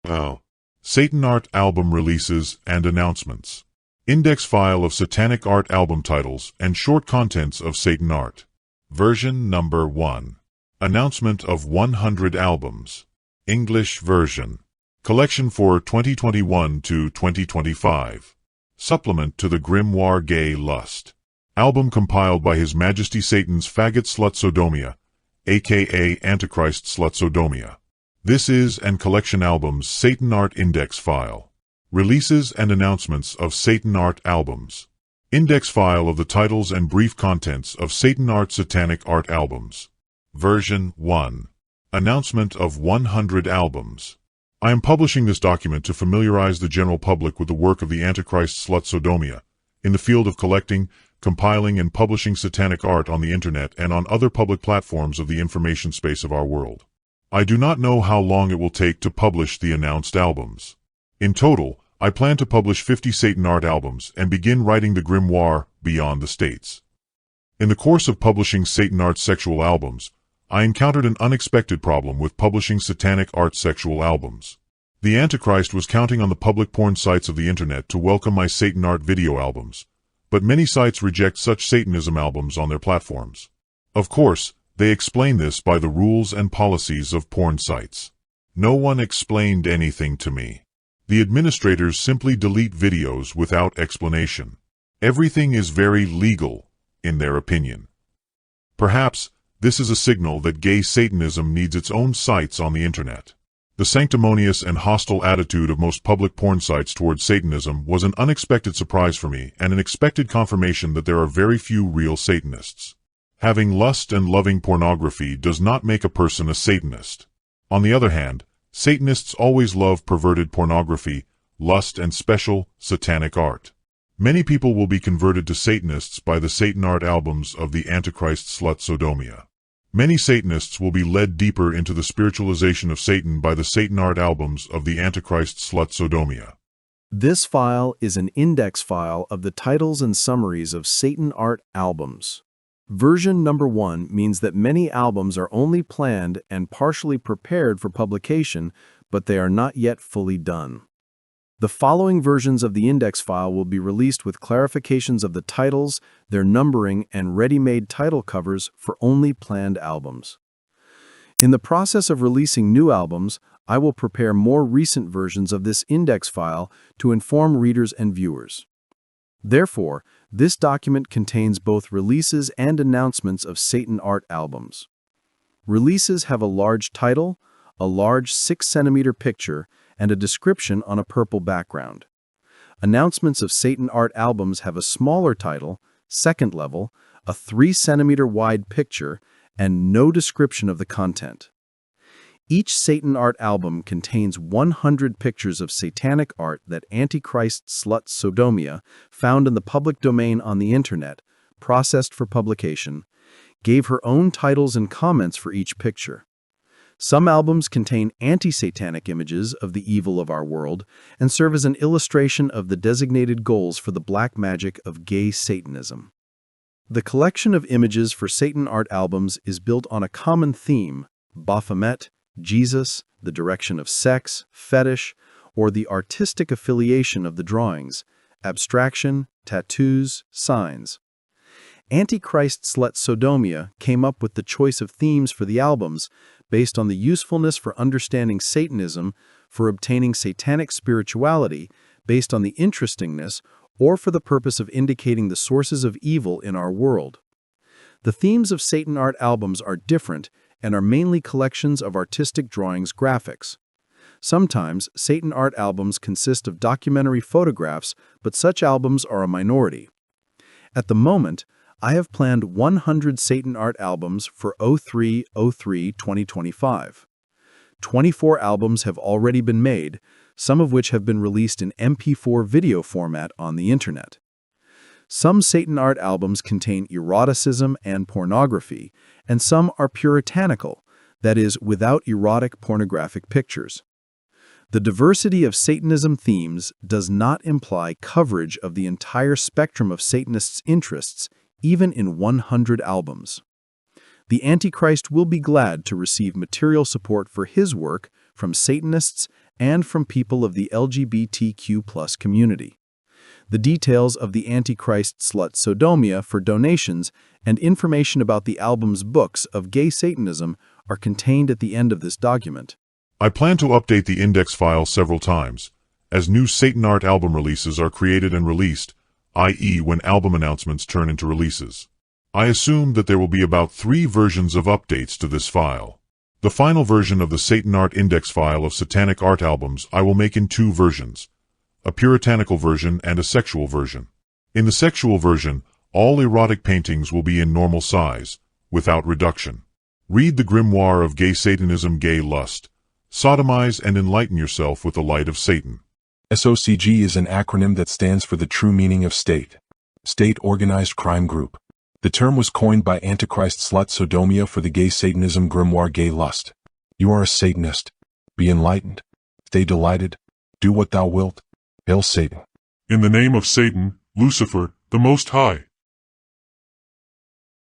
SatanArt album releases and announcements. Index file of Satanic art album titles and short contents of SatanArt. Version number 1. Announcement of 100 albums. English version. Collection for 2021 to 2025. Supplement to the grimoire Gay Lust. Album compiled by His Majesty Satan's Faggot SlutSodomia, aka Antichrist SlutSodomia. This is and collection albums SatanArt index file. Releases and announcements of SatanArt albums. Index file of the titles and brief contents of SatanArt Satanic art albums. Version 1. Announcement of 100 albums. I am publishing this document to familiarize the general public with the work of the Antichrist SlutSodomia in the field of collecting, compiling, and publishing satanic art on the internet and on other public platforms of the information space of our world. I do not know how long it will take to publish the announced albums. In total, I plan to publish 50 SatanArt albums and begin writing the grimoire Beyond the States. In the course of publishing SatanArt sexual albums, I encountered an unexpected problem with publishing satanic art sexual albums. The Antichrist was counting on the public porn sites of the internet to welcome my SatanArt video albums, but many sites reject such Satanism albums on their platforms. Of course, they explain this by the rules and policies of porn sites. No one explained anything to me. The administrators simply delete videos without explanation. Everything is very legal, in their opinion. Perhaps this is a signal that gay Satanism needs its own sites on the internet. The sanctimonious and hostile attitude of most public porn sites towards Satanism was an unexpected surprise for me and an expected confirmation that there are very few real Satanists. Having lust and loving pornography does not make a person a Satanist. On the other hand, Satanists always love perverted pornography, lust, and special, satanic art. Many people will be converted to Satanists by the SatanArt albums of the Antichrist SlutSodomia. Many Satanists will be led deeper into the spiritualization of Satan by the SatanArt albums of the Antichrist SlutSodomia. This file is an index file of the titles and summaries of SatanArt albums. Version number 1 means that many albums are only planned and partially prepared for publication, but they are not yet fully done. The following versions of the index file will be released with clarifications of the titles, their numbering, and ready-made title covers for only planned albums. In the process of releasing new albums, I will prepare more recent versions of this index file to inform readers and viewers. Therefore, this document contains both releases and announcements of SatanArt albums. Releases have a large title, a large 6-centimeter picture, and a description on a purple background. Announcements of SatanArt albums have a smaller title, second level, a 3-centimeter wide picture, and no description of the content. Each SatanArt album contains 100 pictures of satanic art that Antichrist SlutSodomia found in the public domain on the internet, processed for publication, gave her own titles and comments for each picture. Some albums contain anti-satanic images of the evil of our world and serve as an illustration of the designated goals for the black magic of gay Satanism. The collection of images for SatanArt albums is built on a common theme: Baphomet, Jesus, the direction of sex, fetish, or the artistic affiliation of the drawings, abstraction, tattoos, signs. Antichrist SlutSodomia came up with the choice of themes for the albums based on the usefulness for understanding Satanism, for obtaining satanic spirituality, based on the interestingness, or for the purpose of indicating the sources of evil in our world. The themes of SatanArt albums are different and are mainly collections of artistic drawings graphics. Sometimes, SatanArt albums consist of documentary photographs, but such albums are a minority. At the moment, I have planned 100 SatanArt albums for 03/03/2025. 24 albums have already been made, some of which have been released in MP4 video format on the internet. Some SatanArt albums contain eroticism and pornography, and some are puritanical, that is, without erotic pornographic pictures. The diversity of Satanism themes does not imply coverage of the entire spectrum of Satanists' interests, even in 100 albums. The Antichrist will be glad to receive material support for his work from Satanists and from people of the LGBTQ+ community. The details of the Antichrist SlutSodomia for donations and information about the album's books of gay Satanism are contained at the end of this document. I plan to update the index file several times, as new SatanArt album releases are created and released, i.e. when album announcements turn into releases. I assume that there will be about 3 versions of updates to this file. The final version of the SatanArt index file of Satanic art albums I will make in 2 versions, a puritanical version and a sexual version. In the sexual version, all erotic paintings will be in normal size, without reduction. Read the grimoire of gay Satanism, gay lust. Sodomize and enlighten yourself with the light of Satan. SOCG is an acronym that stands for the true meaning of state. State Organized Crime Group. The term was coined by Antichrist SlutSodomia for the gay Satanism grimoire gay lust. You are a Satanist. Be enlightened. Stay delighted. Do what thou wilt. Hail Satan. In the name of Satan, Lucifer, the Most High.